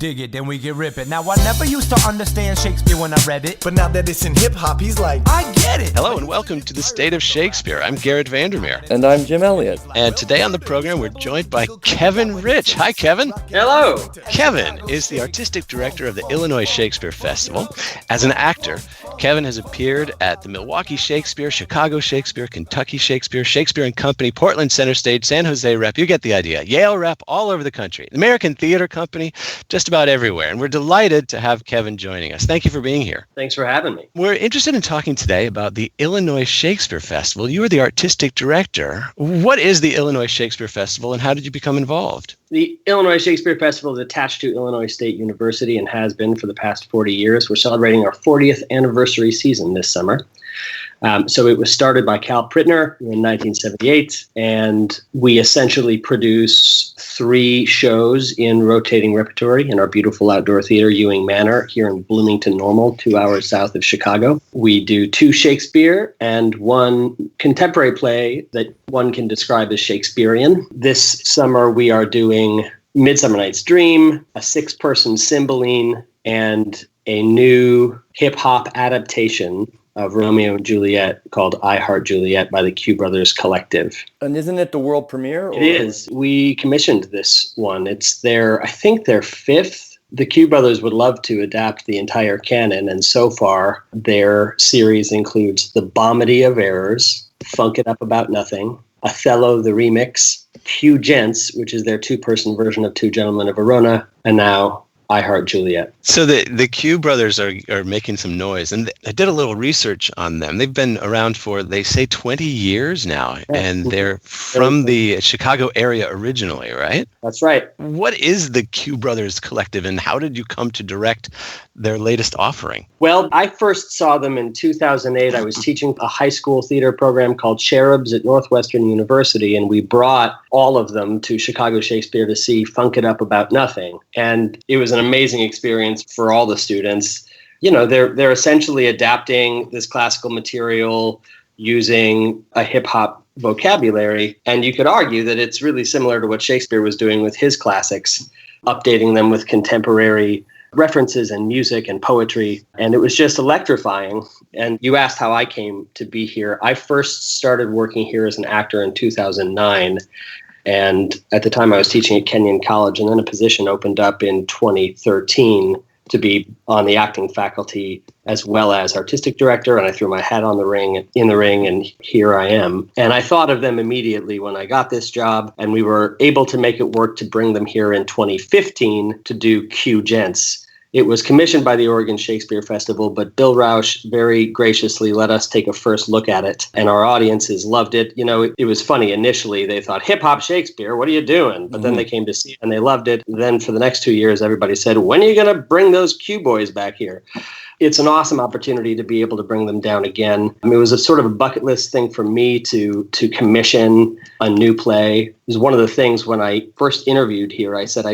dig it, then we get ripping. Now, I never used to understand Shakespeare when I read it, but now that it's in hip-hop, he's like, I get it! Hello and welcome to the State of Shakespeare. I'm Garrett Vandermeer. And I'm Jim Elliott. And today on the program, we're joined by Kevin Rich. Hi, Kevin. Hello. Kevin is the artistic director of the Illinois Shakespeare Festival. As an actor, Kevin has appeared at the Milwaukee Shakespeare, Chicago Shakespeare, Kentucky Shakespeare, Shakespeare and Company, Portland Center Stage, San Jose Rep. You get the idea. Yale Rep, all over the country. American Theater Company, just about everywhere. And we're delighted to have Kevin joining us. Thank you for being here. Thanks for having me. We're interested in talking today about the Illinois Shakespeare Festival. You are the artistic director. What is the Illinois Shakespeare Festival and how did you become involved? The Illinois Shakespeare Festival is attached to Illinois State University and has been for the past 40 years. We're celebrating our 40th anniversary season this summer. So it was started by Cal Prittner in 1978, and we essentially produce 3 shows in rotating repertory in our beautiful outdoor theater, Ewing Manor, here in Bloomington Normal, 2 hours south of Chicago. We do 2 Shakespeare and 1 contemporary play that one can describe as Shakespearean. This summer we are doing Midsummer Night's Dream, a 6-person Cymbeline, and a new hip-hop adaptation of Romeo and Juliet called I Heart Juliet by the Q Brothers Collective. And isn't it the world premiere? It is. We commissioned this one. It's I think their 5th. The Q Brothers would love to adapt the entire canon, and so far their series includes The Bomedy of Errors, Funk It Up About Nothing, Othello the Remix, Q Gents, which is their 2-person version of Two Gentlemen of Verona, and now I Heart Juliet. So the Q Brothers are making some noise, and I did a little research on them. They've been around for, they say, 20 years now, and they're from the Chicago area originally, right? That's right. What is the Q Brothers Collective, and how did you come to direct their latest offering? Well, I first saw them in 2008. I was teaching a high school theater program called Cherubs at Northwestern University, and we brought all of them to Chicago Shakespeare to see Funk It Up About Nothing. And it was an amazing experience for all the students. You know, they're essentially adapting this classical material using a hip-hop vocabulary, and you could argue that it's really similar to what Shakespeare was doing with his classics, updating them with contemporary references and music and poetry, and it was just electrifying. And you asked how I came to be here. I first started working here as an actor in 2009, and at the time I was teaching at Kenyon College, and then a position opened up in 2013 to be on the acting faculty as well as artistic director, and I threw my hat in the ring, and here I am. And I thought of them immediately when I got this job, and we were able to make it work to bring them here in 2015 to do Q Gents. It was commissioned by the Oregon Shakespeare Festival, but Bill Rausch very graciously let us take a first look at it, and our audiences loved it. You know, it was funny. Initially, they thought, hip-hop Shakespeare, what are you doing? But then they came to see it, and they loved it. Then for the next 2 years, everybody said, when are you going to bring those Q boys back here? It's an awesome opportunity to be able to bring them down again. I mean, it was a sort of a bucket list thing for me to commission a new play. It was one of the things when I first interviewed here. I said,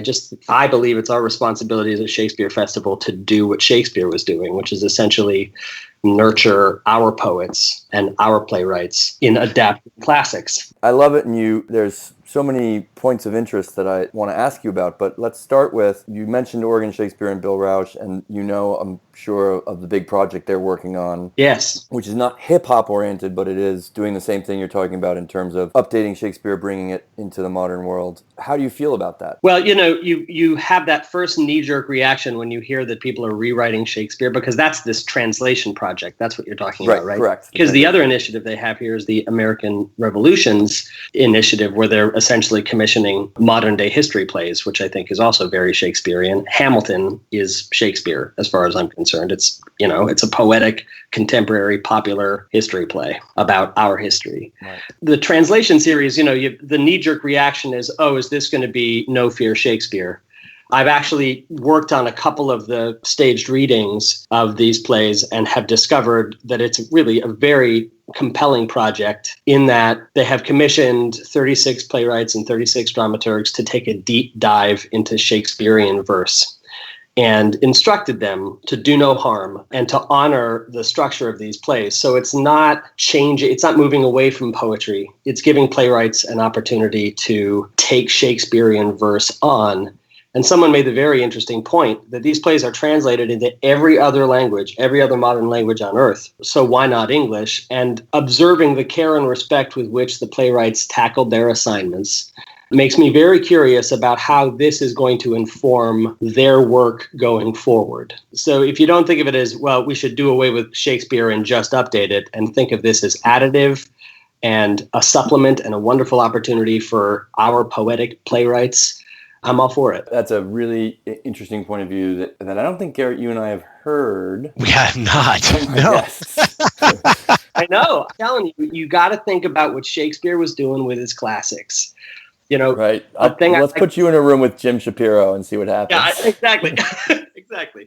I believe it's our responsibility as a Shakespeare Festival to do what Shakespeare was doing, which is essentially nurture our poets and our playwrights in adapted classics. I love it, and there's so many points of interest that I want to ask you about, but let's start with, you mentioned Oregon Shakespeare and Bill Rausch, and I'm sure of the big project they're working on. Yes. Which is not hip-hop oriented, but it is doing the same thing you're talking about in terms of updating Shakespeare, bringing it into the modern world. How do you feel about that? Well, you have that first knee-jerk reaction when you hear that people are rewriting Shakespeare, because that's this translation project. That's what you're talking about, right? Correct. Because the other initiative they have here is the American Revolutions initiative, where they're essentially commissioning modern-day history plays, which I think is also very Shakespearean. Hamilton is Shakespeare, as far as I'm concerned. It's a poetic, contemporary, popular history play about our history. Right. The translation series, the knee-jerk reaction is, is this going to be No Fear Shakespeare? I've actually worked on a couple of the staged readings of these plays and have discovered that it's really a very compelling project in that they have commissioned 36 playwrights and 36 dramaturgs to take a deep dive into Shakespearean verse and instructed them to do no harm and to honor the structure of these plays. So it's not moving away from poetry. It's giving playwrights an opportunity to take Shakespearean verse on And someone made the very interesting point that these plays are translated into every other language, every other modern language on earth. So why not English? And observing the care and respect with which the playwrights tackled their assignments makes me very curious about how this is going to inform their work going forward. So if you don't think of it as, well, we should do away with Shakespeare and just update it, and think of this as additive and a supplement and a wonderful opportunity for our poetic playwrights, I'm all for it. That's a really interesting point of view that I don't think, Garrett, you and I have heard. We have not. No. Yes. I know. I'm telling you, you got to think about what Shakespeare was doing with his classics. You know, Right. Let's put you in a room with Jim Shapiro and see what happens. Yeah, exactly. Exactly.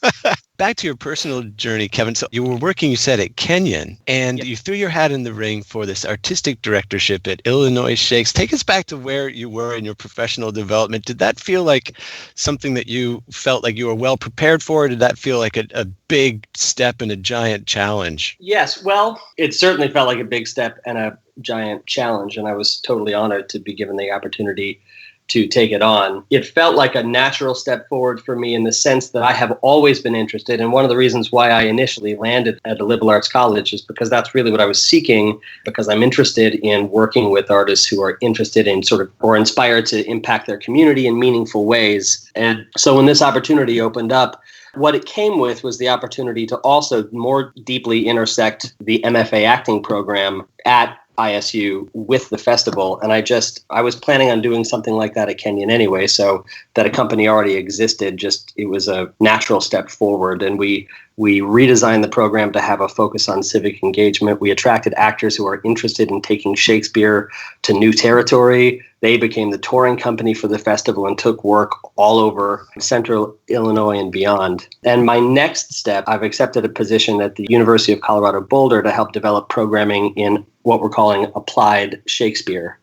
Back to your personal journey, Kevin. So you were working, you said, at Kenyon, and you threw your hat in the ring for this artistic directorship at Illinois Shakes. Take us back to where you were in your professional development. Did that feel like something that you felt like you were well prepared for? Or did that feel like a big step and a giant challenge? Yes. Well, it certainly felt like a big step and a giant challenge, and I was totally honored to be given the opportunity to take it on. It felt like a natural step forward for me in the sense that I have always been interested. And one of the reasons why I initially landed at a liberal arts college is because that's really what I was seeking, because I'm interested in working with artists who are interested in or inspired to impact their community in meaningful ways. And so when this opportunity opened up, what it came with was the opportunity to also more deeply intersect the MFA acting program at ISU with the festival. And I was planning on doing something like that at Kenyon anyway, so that a company already existed, it was a natural step forward. And we redesigned the program to have a focus on civic engagement. We attracted actors who are interested in taking Shakespeare to new territory. They became the touring company for the festival and took work all over central Illinois and beyond. And my next step, I've accepted a position at the University of Colorado Boulder to help develop programming in what we're calling Applied Shakespeare,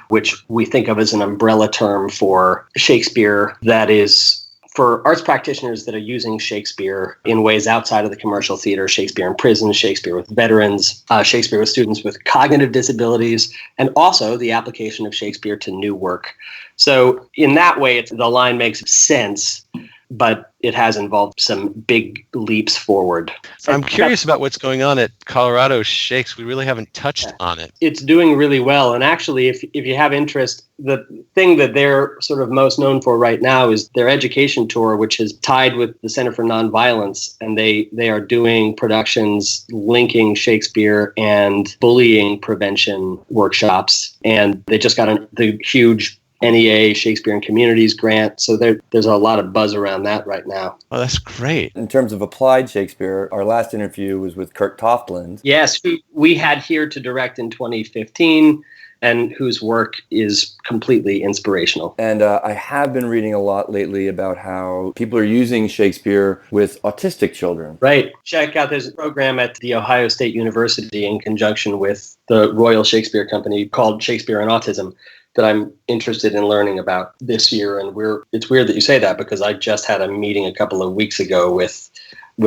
which we think of as an umbrella term for Shakespeare that is for arts practitioners that are using Shakespeare in ways outside of the commercial theater, Shakespeare in prisons, Shakespeare with veterans, Shakespeare with students with cognitive disabilities, and also the application of Shakespeare to new work. So in that way, the line makes sense, but it has involved some big leaps forward. I'm curious about what's going on at Colorado Shakes. We really haven't touched on it. It's doing really well. And actually, if you have interest, the thing that they're sort of most known for right now is their education tour, which is tied with the Center for Nonviolence. And they are doing productions linking Shakespeare and bullying prevention workshops. And they just got the huge NEA Shakespeare and Communities grant. So there's a lot of buzz around that right now. Oh, that's great. In terms of Applied Shakespeare, our last interview was with Kurt Toftland. Yes, who we had here to direct in 2015 and whose work is completely inspirational. And I have been reading a lot lately about how people are using Shakespeare with autistic children. Right. Check out, there's a program at The Ohio State University in conjunction with the Royal Shakespeare Company called Shakespeare and Autism that I'm interested in learning about this year. And it's weird that you say that, because I just had a meeting a couple of weeks ago with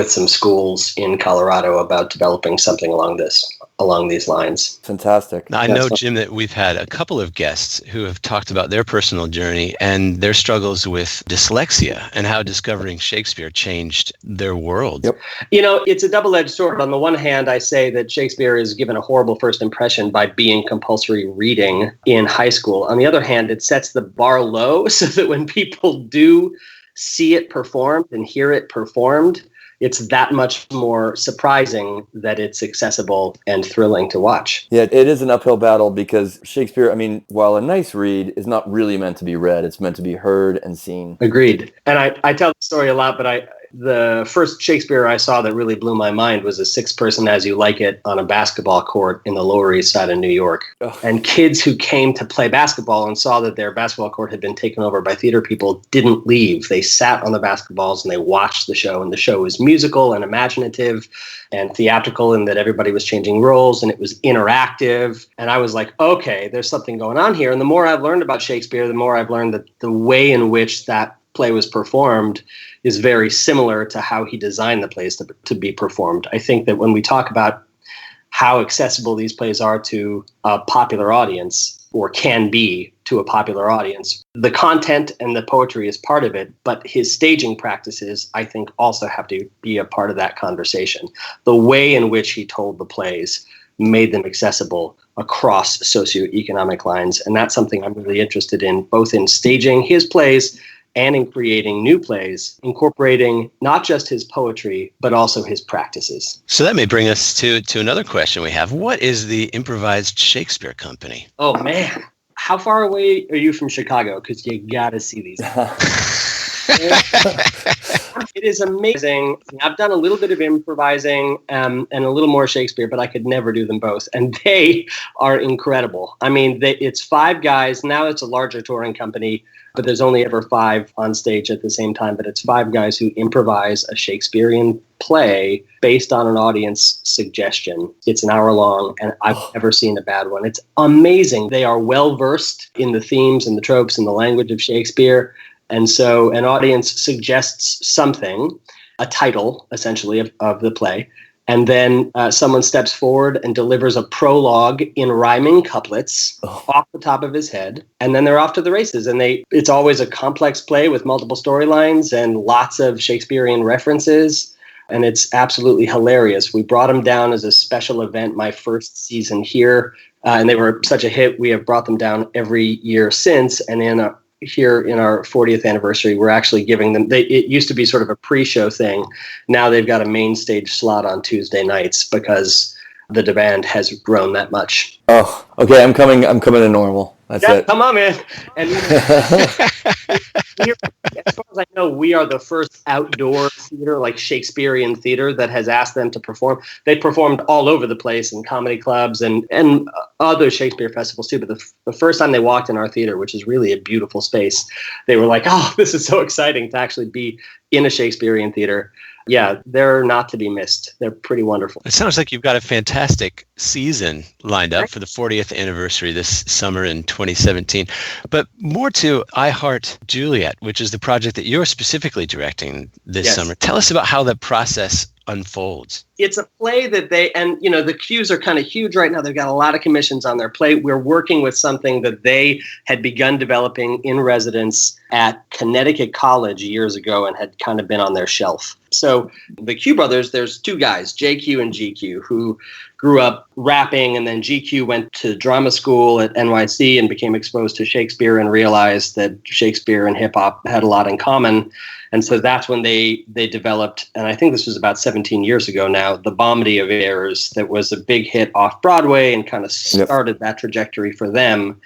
some schools in Colorado about developing something along these lines. Fantastic. Now, I know, Jim, that we've had a couple of guests who have talked about their personal journey and their struggles with dyslexia and how discovering Shakespeare changed their world. Yep. It's a double-edged sword. On the one hand, I say that Shakespeare is given a horrible first impression by being compulsory reading in high school. On the other hand, it sets the bar low so that when people do see it performed and hear it performed, it's that much more surprising that it's accessible and thrilling to watch. Yeah, it is an uphill battle because Shakespeare, while a nice read, is not really meant to be read. It's meant to be heard and seen. Agreed. And I tell the story a lot, but the first Shakespeare I saw that really blew my mind was a 6-person As You Like It on a basketball court in the Lower East Side of New York. Ugh. And kids who came to play basketball and saw that their basketball court had been taken over by theater people didn't leave. They sat on the basketballs and they watched the show. And the show was musical and imaginative and theatrical in that everybody was changing roles and it was interactive. And I was like, okay, there's something going on here. And the more I've learned about Shakespeare, the more I've learned that the way in which that play was performed is very similar to how he designed the plays to be performed. I think that when we talk about how accessible these plays are to a popular audience, or can be to a popular audience. The content and the poetry is part of it, but his staging practices, I think, also have to be a part of that conversation. The way in which he told the plays made them accessible across socioeconomic lines. And that's something I'm really interested in, both in staging his plays and in creating new plays, incorporating not just his poetry, but also his practices. So that may bring us to another question we have. What is the Improvised Shakespeare Company? Oh, man. How far away are you from Chicago? Because you got to see these. It is amazing. I've done a little bit of improvising and a little more Shakespeare, but I could never do them both. And they are incredible. I mean, it's 5 guys. Now it's a larger touring company, but there's only ever 5 on stage at the same time. But it's 5 guys who improvise a Shakespearean play based on an audience suggestion. It's an hour long, and I've never seen a bad one. It's amazing. They are well versed in the themes and the tropes and the language of Shakespeare. And so an audience suggests something, a title, essentially, of the play. And then someone steps forward and delivers a prologue in rhyming couplets off the top of his head. And then they're off to the races. And it's always a complex play with multiple storylines and lots of Shakespearean references. And it's absolutely hilarious. We brought them down as a special event my first season here. And they were such a hit. We have brought them down every year since. And here in our 40th anniversary, we're actually giving them, it used to be sort of a pre-show thing. Now they've got a main stage slot on Tuesday nights because the demand has grown that much. Oh, okay. I'm coming to normal. That's it. Come on, man. And as far as I know, we are the first outdoor theater, like Shakespearean theater, that has asked them to perform. They performed all over the place in comedy clubs and other Shakespeare festivals too. But the first time they walked in our theater, which is really a beautiful space, they were like, "Oh, this is so exciting to actually be in a Shakespearean theater." Yeah, they're not to be missed. They're pretty wonderful. It sounds like you've got a fantastic season lined up for the 40th anniversary this summer in 2017. But more to I Heart Juliet, which is the project that you're specifically directing this summer. Tell us about how that process unfolds. It's a play that the queues are kind of huge right now. They've got a lot of commissions on their plate. We're working with something that they had begun developing in residence at Connecticut College years ago and had kind of been on their shelf. So the Q brothers, there's 2 guys, JQ and GQ, who grew up rapping, and then GQ went to drama school at NYC and became exposed to Shakespeare and realized that Shakespeare and hip hop had a lot in common. And so that's when they developed, and I think this was about 17 years ago now, The Bomedy of Errors, that was a big hit off Broadway and kind of started that trajectory for them.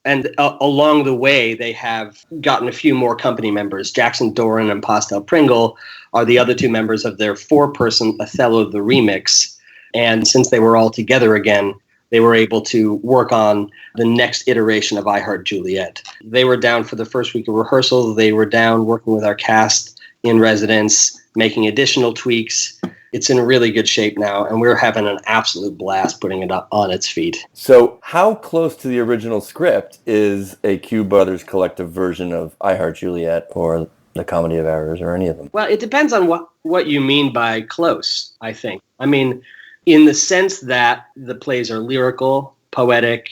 And along the way, they have gotten a few more company members. Jackson Doran and Pastel Pringle are the other 2 members of their 4-person Othello the Remix. And since they were all together again, they were able to work on the next iteration of I Heart Juliet. They were down for the first week of rehearsal. They were down working with our cast in residence, making additional tweaks. It's in really good shape now, and we're having an absolute blast putting it up on its feet. So how close to the original script is a Q Brothers collective version of I Heart Juliet or The Comedy of Errors or any of them? Well, it depends on what you mean by close, I think. I mean, in the sense that the plays are lyrical, poetic,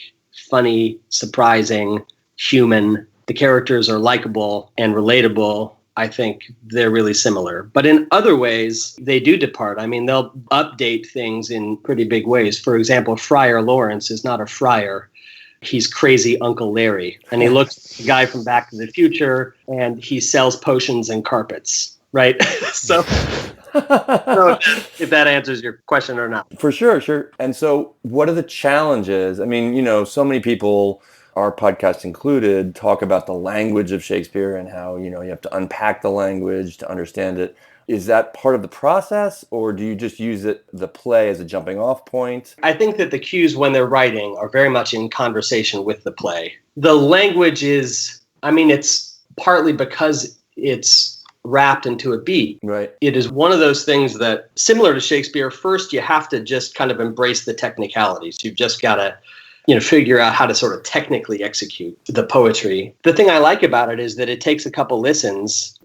funny, surprising, human. The characters are likable and relatable. I think they're really similar. But in other ways, they do depart. I mean, they'll update things in pretty big ways. For example, Friar Lawrence is not a friar. He's crazy Uncle Larry. And he looks like the guy from Back to the Future, and he sells potions and carpets, right? So if that answers your question or not. For sure. And so what are the challenges? I mean, so many people, our podcast included, talk about the language of Shakespeare and how, you have to unpack the language to understand it. Is that part of the process, or do you just use the play as a jumping off point? I think that the cues when they're writing are very much in conversation with the play. The language is, it's partly because it's wrapped into a beat. Right. It is one of those things that, similar to Shakespeare, first you have to just kind of embrace the technicalities. You've just got to figure out how to sort of technically execute the poetry. The thing I like about it is that it takes a couple listens.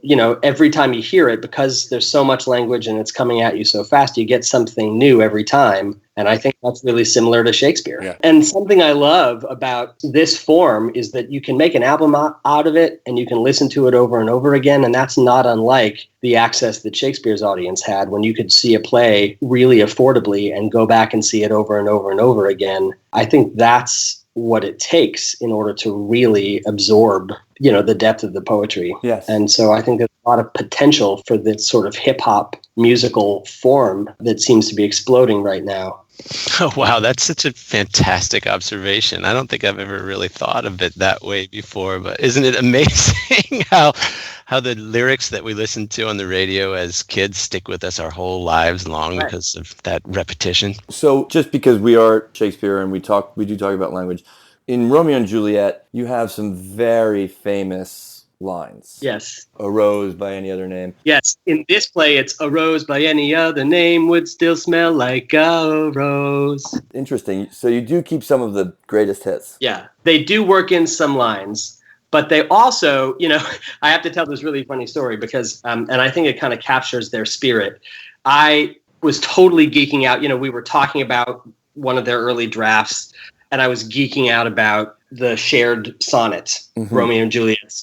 Every time you hear it, because there's so much language and it's coming at you so fast, you get something new every time. And I think that's really similar to Shakespeare. Yeah. And something I love about this form is that you can make an album out of it and you can listen to it over and over again. And that's not unlike the access that Shakespeare's audience had when you could see a play really affordably and go back and see it over and over and over again. I think that's what it takes in order to really absorb, the depth of the poetry. Yes. And so I think there's a lot of potential for this sort of hip hop musical form that seems to be exploding right now. Oh, wow. That's such a fantastic observation. I don't think I've ever really thought of it that way before, but isn't it amazing how the lyrics that we listen to on the radio as kids stick with us our whole lives long because of that repetition? So just because we are Shakespeare and we do talk about language, in Romeo and Juliet, you have some very famous lines. Yes. A rose by any other name. Yes. In this play, it's a rose by any other name would still smell like a rose. Interesting. So you do keep some of the greatest hits. Yeah. They do work in some lines. But they also, I have to tell this really funny story because, and I think it kind of captures their spirit. I was totally geeking out. We were talking about one of their early drafts, and I was geeking out about the shared sonnet, Romeo and Juliet's,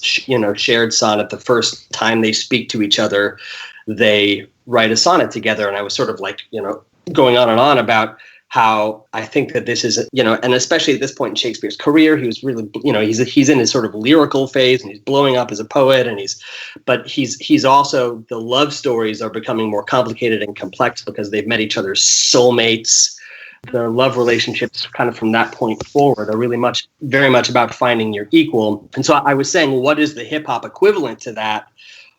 shared sonnet. The first time they speak to each other, they write a sonnet together. And I was sort of like, going on and on about how I think that this is, and especially at this point in Shakespeare's career, he was really, he's in his sort of lyrical phase and he's blowing up as a poet, and he's also, the love stories are becoming more complicated and complex because they've met each other's soulmates. Their love relationships kind of from that point forward are really very much about finding your equal. And so I was saying, what is the hip hop equivalent to that?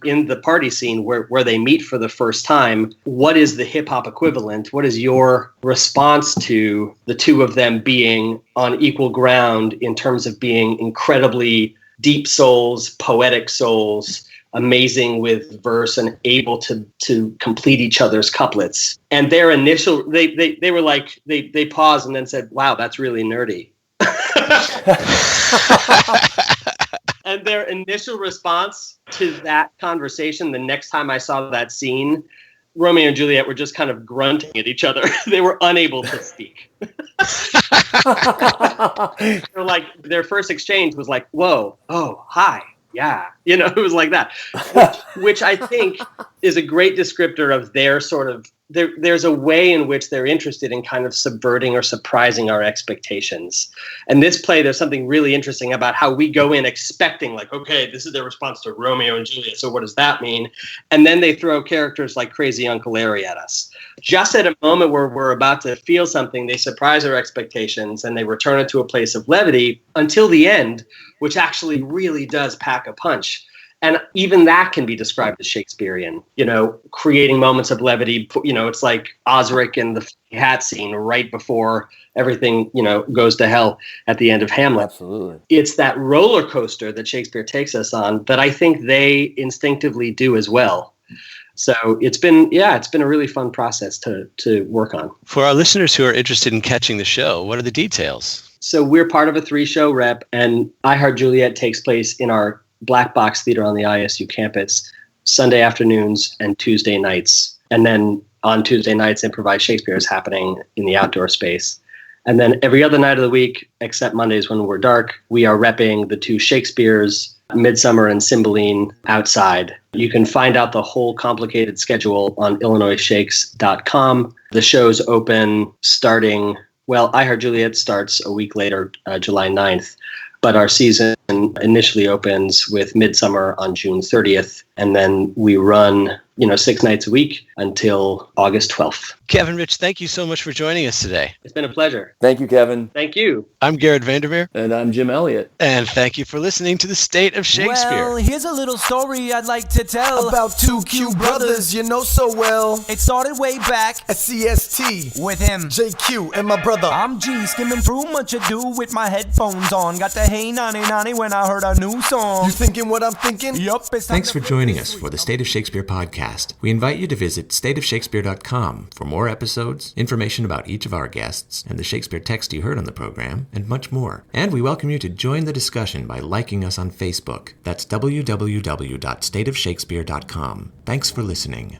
In the party scene where they meet for the first time, what is the hip hop equivalent? What is your response to the two of them being on equal ground in terms of being incredibly deep souls, poetic souls, amazing with verse and able to complete each other's couplets? And their initial, they were like, they paused and then said, wow, that's really nerdy. And their initial response to that conversation, the next time I saw that scene, Romeo and Juliet were just kind of grunting at each other. They were unable to speak. They're like, their first exchange was like, whoa, oh, hi. Yeah. It was like that, which I think is a great descriptor of their sort of, there's a way in which they're interested in kind of subverting or surprising our expectations. And this play, there's something really interesting about how we go in expecting like, okay, this is their response to Romeo and Juliet. So what does that mean? And then they throw characters like Crazy Uncle Larry at us. Just at a moment where we're about to feel something, they surprise our expectations and they return it to a place of levity until the end, which actually really does pack a punch. And even that can be described as Shakespearean, creating moments of levity. It's like Osric in the hat scene right before everything, goes to hell at the end of Hamlet. Absolutely. It's that roller coaster that Shakespeare takes us on that I think they instinctively do as well. So it's been a really fun process to work on. For our listeners who are interested in catching the show, what are the details? So we're part of a 3-show rep, and I Heart Juliet takes place in our Black Box Theater on the ISU campus, Sunday afternoons and Tuesday nights. And then on Tuesday nights, Improvised Shakespeare is happening in the outdoor space. And then every other night of the week, except Mondays when we're dark, we are repping the 2 Shakespeares, Midsummer and Cymbeline, outside. You can find out the whole complicated schedule on IllinoisShakes.com. The shows open starting, I Heart Juliet starts a week later, July 9th. But our season initially opens with Midsummer on June 30th, and then we run, 6 nights a week until August 12th. Kevin Rich, thank you so much for joining us today. It's been a pleasure. Thank you, Kevin. Thank you. I'm Garrett Vandermeer. And I'm Jim Elliott. And thank you for listening to The State of Shakespeare. Well, here's a little story I'd like to tell About 2 cute brothers you know so well. It started way back At CST. with him. JQ and my brother. I'm G, skimming through much ado with my headphones on. Got the hey nani nani when I heard a new song. You thinking what I'm thinking? Yup, it's time Thanks to for joining us for the State of Shakespeare podcast. We invite you to visit stateofshakespeare.com for more episodes, information about each of our guests, and the Shakespeare text you heard on the program, and much more. And we welcome you to join the discussion by liking us on Facebook. That's www.stateofshakespeare.com. Thanks for listening.